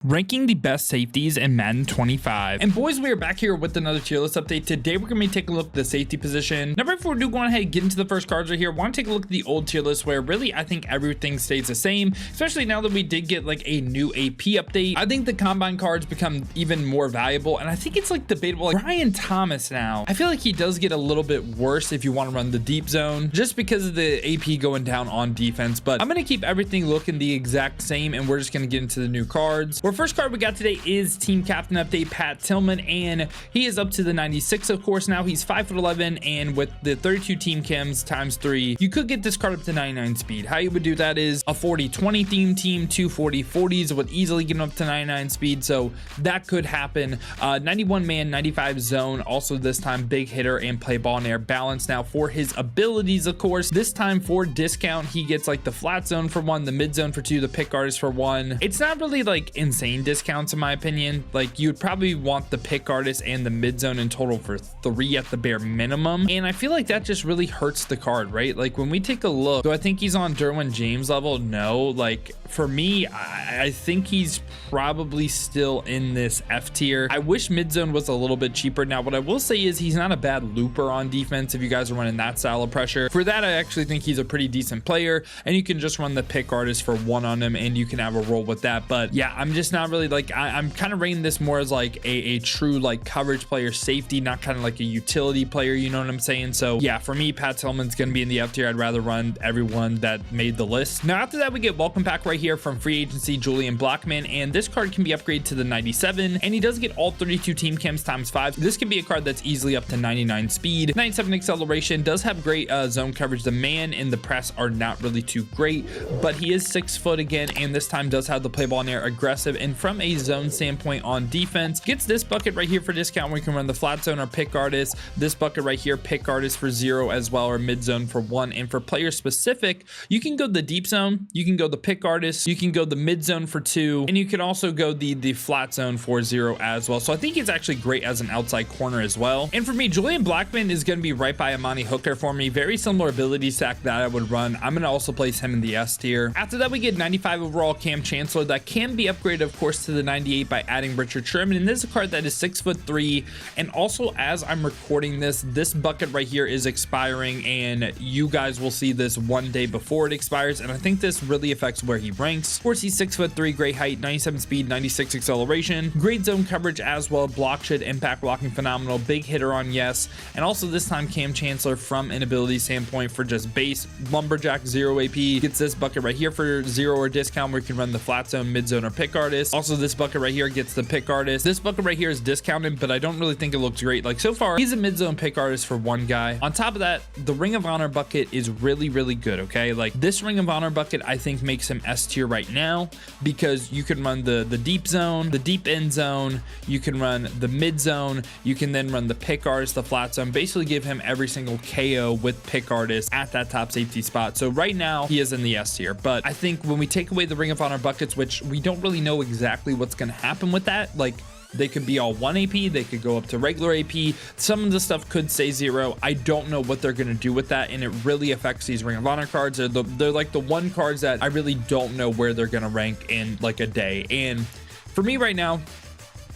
Ranking the best safeties in Madden 25. And boys, we are back here with another tier list update. Today we're going to be taking a look at the safety position. Now before we do go ahead and get into the first cards right here, I want to take a look at the old tier list where really I think everything stays the same, especially now that we did get like a new AP update. I think the combine cards become even more valuable, and I think it's like debatable. Like Brian Thomas now, I feel like he does get a little bit worse if you want to run the deep zone just because of the AP going down on defense, but I'm going to keep everything looking the exact same, and we're just going to get into the new cards. Our first card we got today is team captain update Pat Tillman, and he is up to the 96. Of course, now he's 5'11", and with the 32 team chems times 3, you could get this card up to 99 speed. How you would do that is a 40-20 theme team, 2 40-40s would easily get him up to 99 speed, so that could happen. 91 man, 95 zone, also this time big hitter and play ball in air balance. Now for his abilities, of course, this time for discount he gets like the flat zone for 1, the mid zone for 2, the pick artist for 1. It's not really like insane discounts in my opinion. Like you would probably want the pick artist and the mid zone in total for 3 at the bare minimum, and I feel like that just really hurts the card, right? Like when we take a look, do I think he's on Derwin James level? No. Like for me, I think he's probably still in this F tier. I wish mid zone was a little bit cheaper. Now what I will say is he's not a bad looper on defense if you guys are running that style of pressure. For that, I actually think he's a pretty decent player, and you can just run the pick artist for 1 on him and you can have a roll with that. But yeah, I'm just not really like, I'm kind of rating this more as like a true like coverage player, safety, not kind of like a utility player, you know what I'm saying? So yeah, for me, Pat Tillman's gonna be in the F tier. I'd rather run everyone that made the list. Now after that, we get welcome pack right here from free agency Julian Blackmon, and this card can be upgraded to the 97, and he does get all 32 team chems times 5. This can be a card that's easily up to 99 speed, 97 acceleration, does have great zone coverage. The man and the press are not really too great, but he is 6 foot again, and this time does have the play ball in air, aggressive, and from a zone standpoint on defense, gets this bucket right here for discount where you can run the flat zone or pick artist. This bucket right here, pick artist for 0 as well, or mid zone for 1. And for player specific, you can go the deep zone, you can go the pick artist, you can go the mid zone for 2, and you can also go the flat zone for 0 as well. So I think it's actually great as an outside corner as well. And for me, Julian Blackmon is going to be right by Amani Hooker for me. Very similar ability stack that I would run. I'm going to also place him in the S tier. After that, we get 95 overall Cam Chancellor. That can be upgraded, of course, to the 98 by adding Richard Sherman, and this is a card that is 6'3", and also as I'm recording this bucket right here is expiring, and you guys will see this one day before it expires, and I think this really affects where he ranks. Of course, he's 6'3", great height, 97 speed, 96 acceleration, great zone coverage as well, block shed, impact blocking phenomenal, big hitter on yes, and also this time Cam Chancellor from an ability standpoint for just base lumberjack 0 AP gets this bucket right here for 0 or discount where you can run the flat zone, mid zone, or pick artist. Also this bucket right here gets the pick artist. This bucket right here is discounted, but I don't really think it looks great. Like so far, he's a mid zone pick artist for 1 guy. On top of that, the Ring of Honor bucket is really good. Okay, like this Ring of Honor bucket I think makes him S tier right now because you can run the deep zone, the deep end zone, you can run the mid zone, you can then run the pick artist, the flat zone, basically give him every single KO with pick artist at that top safety spot. So right now he is in the S tier, but I think when we take away the Ring of Honor buckets, which we don't really know exactly what's going to happen with that, like they could be all 1 AP, they could go up to regular AP, some of the stuff could say 0. I don't know what they're going to do with that, and it really affects these Ring of Honor cards. They're like the one cards that I really don't know where they're going to rank in like a day. And for me right now,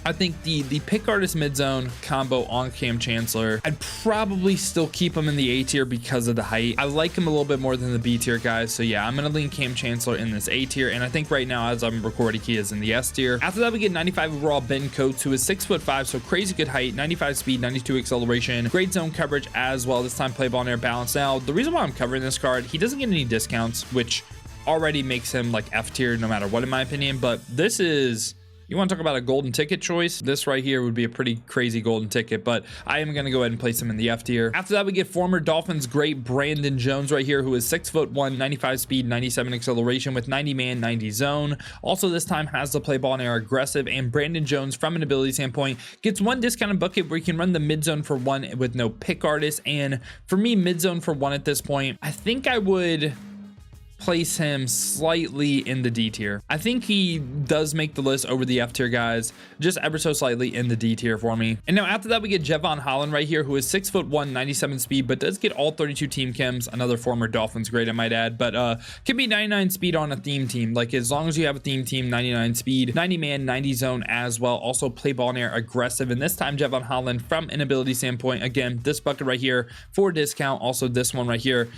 I think the pick artist mid zone combo on Cam Chancellor, I'd probably still keep him in the A tier because of the height. I like him a little bit more than the B tier guys. So yeah, I'm going to lean Cam Chancellor in this A tier. And I think right now as I'm recording, he is in the S tier. After that, we get 95 overall Ben Coates, who is 6'5", so crazy good height, 95 speed, 92 acceleration, great zone coverage as well. This time play ball in air balance. Now, the reason why I'm covering this card, he doesn't get any discounts, which already makes him like F tier no matter what in my opinion. But this is... You want to talk about a golden ticket choice? This right here would be a pretty crazy golden ticket, but I am going to go ahead and place him in the F tier. After that, we get former Dolphins great Brandon Jones right here, who is 6'1", 95 speed, 97 acceleration with 90 man, 90 zone. Also, this time has the play ball in air, aggressive, and Brandon Jones, from an ability standpoint, gets 1 discounted bucket where you can run the mid zone for 1 with no pick artist. And for me, mid zone for 1 at this point, I think I would place him slightly in the D tier. I think he does make the list over the F tier guys, just ever so slightly in the D tier for me. And now after that, we get Jevon Holland right here, who is 6'1", 97 speed, but does get all 32 team chems. Another former Dolphins grade, I might add, but can be 99 speed on a theme team. Like, as long as you have a theme team, 99 speed, 90 man, 90 zone as well. Also play ball in air, aggressive, and this time Jevon Holland from an ability standpoint, again, this bucket right here for discount. Also this one right here,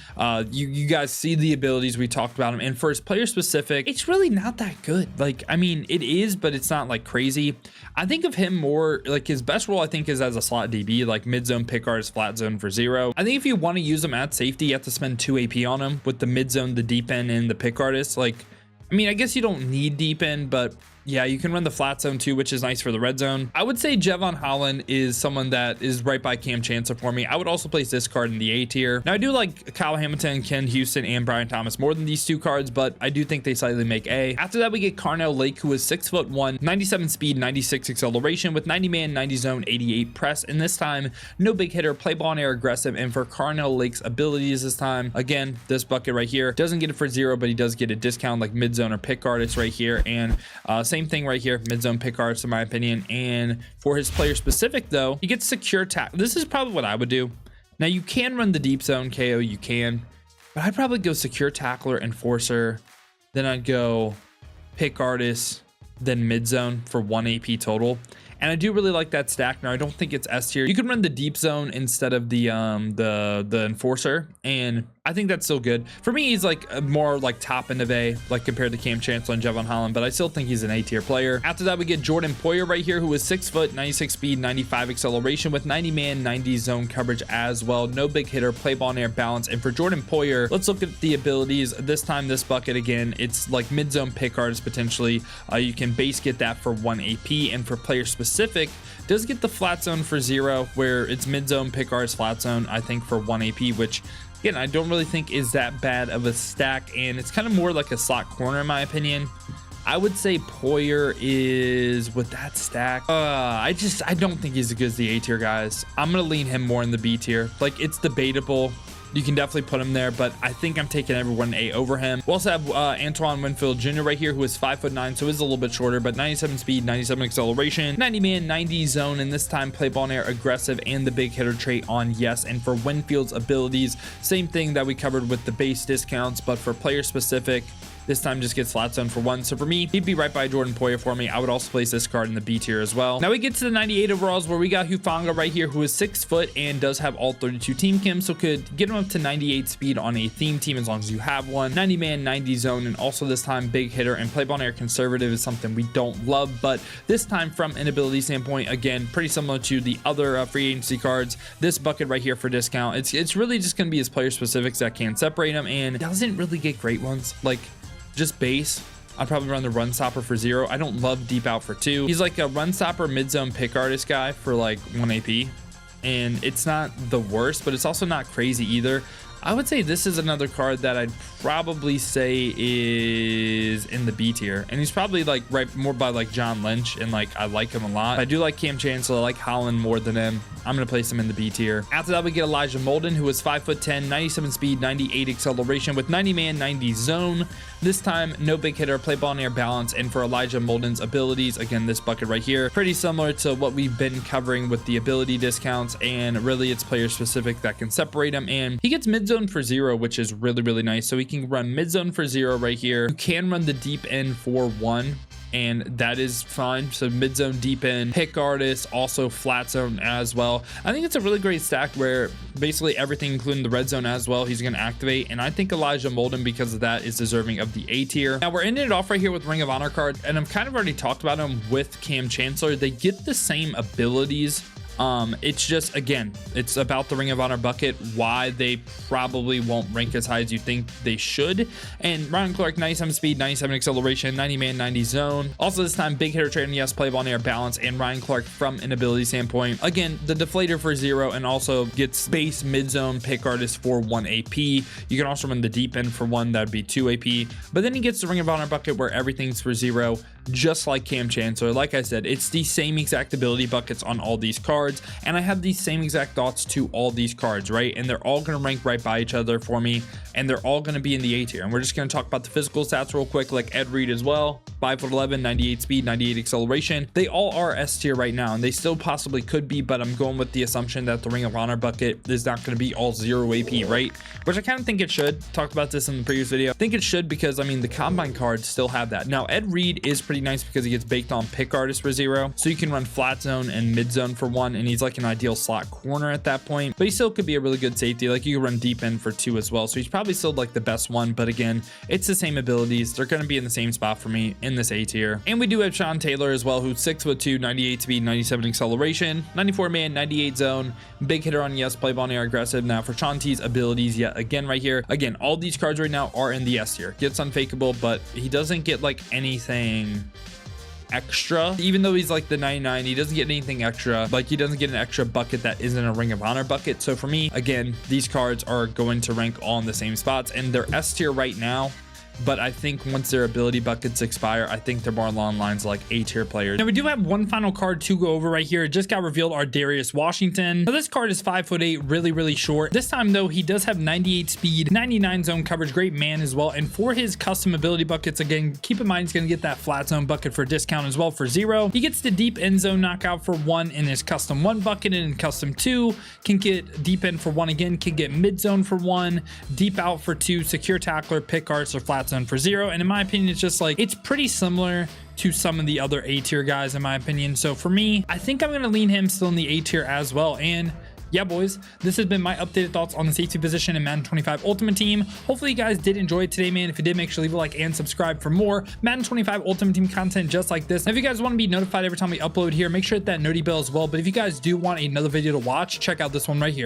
you guys see the abilities, we talked about him. And for his player specific, it's really not that good. Like, I mean, it is, but it's not like crazy. I think of him more like his best role, I think, is as a slot DB, like mid zone pick artist, flat zone for 0. I think if you want to use him at safety, you have to spend 2 AP on him with the mid zone, the deep end, and the pick artist. Like, I mean, I guess you don't need deep end, but yeah, you can run the flat zone too, which is nice for the red zone. I would say Jevon Holland is someone that is right by Cam Chancellor for me. I would also place this card in the A tier. Now, I do like Kyle Hamilton, Ken Houston, and Brian Thomas more than these two cards, but I do think they slightly make A. After that, we get Carnell Lake, who is 6'1", 97 speed, 96 acceleration with 90 man, 90 zone, 88 press. And this time, no big hitter, play ball in air, aggressive. And for Carnell Lake's abilities this time, again, this bucket right here, doesn't get it for 0, but he does get a discount like mid zone or pick artist right here. And same thing right here, mid zone pick artist in my opinion. And for his player specific though, he gets secure tackle. This is probably what I would do. Now you can run the deep zone KO, you can, but I'd probably go secure tackler, enforcer, then I'd go pick artist, then mid zone for 1 AP total. And I do really like that stack. Now I don't think it's S tier. You can run the deep zone instead of the enforcer, and I think that's still good. For me, he's like more like top end of A, like compared to Cam Chancellor and Jevon Holland, but I still think he's an A tier player. After that, we get Jordan Poyer right here, who is 6 foot, 96 speed, 95 acceleration with 90 man, 90 zone coverage as well. No big hitter, play ball in air, balance. And for Jordan Poyer, let's look at the abilities. This time, this bucket again, it's like mid zone pick artist potentially. You can base get that for 1 AP, and for player specific, does get the flat zone for 0, where it's mid zone pick artist, flat zone, I think for 1 AP, which again, I don't really think is that bad of a stack, and it's kind of more like a slot corner in my opinion. I would say Poyer is, with that stack, I don't think he's as good as the A tier guys. I'm gonna lean him more in the B tier. Like, it's debatable. You can definitely put him there, but I think I'm taking everyone A over him. We also have Poyer and Winfield Jr. right here, who is 5'9", so is a little bit shorter, but 97 speed, 97 acceleration, 90 man, 90 zone, and this time play ball in air, aggressive, and the big hitter trait on yes. And for Winfield's abilities, same thing that we covered with the base discounts, but for player specific, this time just gets flat zone for 1. So for me, he'd be right by Jordan Poyer for me. I would also place this card in the B tier as well. Now we get to the 98 overalls, where we got Hufanga right here, who is 6 foot and does have all 32 team chems, so could get him up to 98 speed on a theme team as long as you have one. 90 man, 90 zone, and also this time big hitter, and play ball in air, conservative is something we don't love, but this time from an ability standpoint, again, pretty similar to the other free agency cards. This bucket right here for discount, it's really just going to be his player specifics that can separate him, and doesn't really get great ones. Like, just base, I'd probably run the run stopper for 0. I don't love deep out for 2. He's like a run stopper mid zone pick artist guy for like 1 AP, and it's not the worst, but it's also not crazy either. I would say this is another card that I'd probably say is in the B tier, and he's probably like right more by like John Lynch, and like I like him a lot. I do like Cam Chancellor, I like Holland more than him. I'm gonna place him in the B tier. After that, we get Elijah Molden, who is 5'10", 97 speed, 98 acceleration with 90 man, 90 zone. This time, no big hitter, play ball in air, balance. And for Elijah Molden's abilities, again, this bucket right here, pretty similar to what we've been covering with the ability discounts, and really it's player specific that can separate him. And he gets mid zone for 0, which is really, really nice. So he can run mid zone for 0 right here. You can run the deep end for 1, and that is fine. So mid zone, deep end, pick artist, also flat zone as well. I think it's a really great stack where basically everything, including the red zone as well, he's going to activate. And I think Elijah Molden, because of that, is deserving of the A tier. Now we're ending it off right here with Ring of Honor card, and I've kind of already talked about him with Cam Chancellor. They get the same abilities. It's just, again, it's about the Ring of Honor bucket, why they probably won't rank as high as you think they should. And Ryan Clark, 97 speed, 97 acceleration, 90 man, 90 zone. Also this time, big hitter trade, yes, play ball in air, balance. And Ryan Clark from an ability standpoint, again, the deflator for 0, and also gets base mid zone pick artist for 1 AP. You can also run the deep end for 1, that'd be 2 AP. But then he gets the Ring of Honor bucket where everything's for 0. just like Cam Chancellor. Like I said, it's the same exact ability buckets on all these cards, and I have these same exact thoughts to all these cards, right? And they're all going to rank right by each other for me, and they're all going to be in the A tier. And we're just going to talk about the physical stats real quick, like Ed Reed as well. 5'11", 98 speed, 98 acceleration. They all are S tier right now, and they still possibly could be, but I'm going with the assumption that the Ring of Honor bucket is not going to be all 0 AP, right? Which I kind of think it should. Talked about this in the previous video. I think it should because, I mean, the Combine cards still have that. Now, Ed Reed is pretty nice because he gets baked on pick artist for 0. So you can run flat zone and mid zone for 1, and he's like an ideal slot corner at that point. But he still could be a really good safety. Like, you can run deep end for 2 as well. So he's probably still like the best one. But again, it's the same abilities. They're going to be in the same spot for me in this A tier. And we do have Sean Taylor as well, who's 6'2", 98 speed, 97 acceleration, 94 man, 98 zone, big hitter on yes, play ball near aggressive. Now for Sean T's abilities, yet again right here, again, all these cards right now are in the S tier. Gets unfakeable, but he doesn't get like anything extra. Even though he's like the 99, he doesn't get anything extra. Like, he doesn't get an extra bucket that isn't a Ring of Honor bucket. So for me, again, these cards are going to rank all in the same spots, and they're S tier right now. But I think once their ability buckets expire, I think they're more along lines like A tier players. Now we do have one final card to go over right here. It just got revealed, our Darius Washington. Now this card is 5'8", really short. This time though, he does have 98 speed, 99 zone coverage, great man as well. And for his custom ability buckets, again, keep in mind he's gonna get that flat zone bucket for discount as well for 0. He gets the deep end zone knockout for 1 in his custom 1 bucket, and in custom 2 can get deep end for 1 again, can get mid zone for 1, deep out for 2, secure tackler, pick arts, or flat zone for 0. And in my opinion, it's just like, it's pretty similar to some of the other A tier guys in my opinion. So for me, I think I'm gonna lean him still in the A tier as well. And yeah, boys, this has been my updated thoughts on the safety position in Madden 25 Ultimate Team. Hopefully you guys did enjoy it today, man. If you did, make sure to leave a like and subscribe for more Madden 25 Ultimate Team content just like this. And if you guys want to be notified every time we upload here, make sure to hit that noti bell as well. But if you guys do want another video to watch, check out this one right here.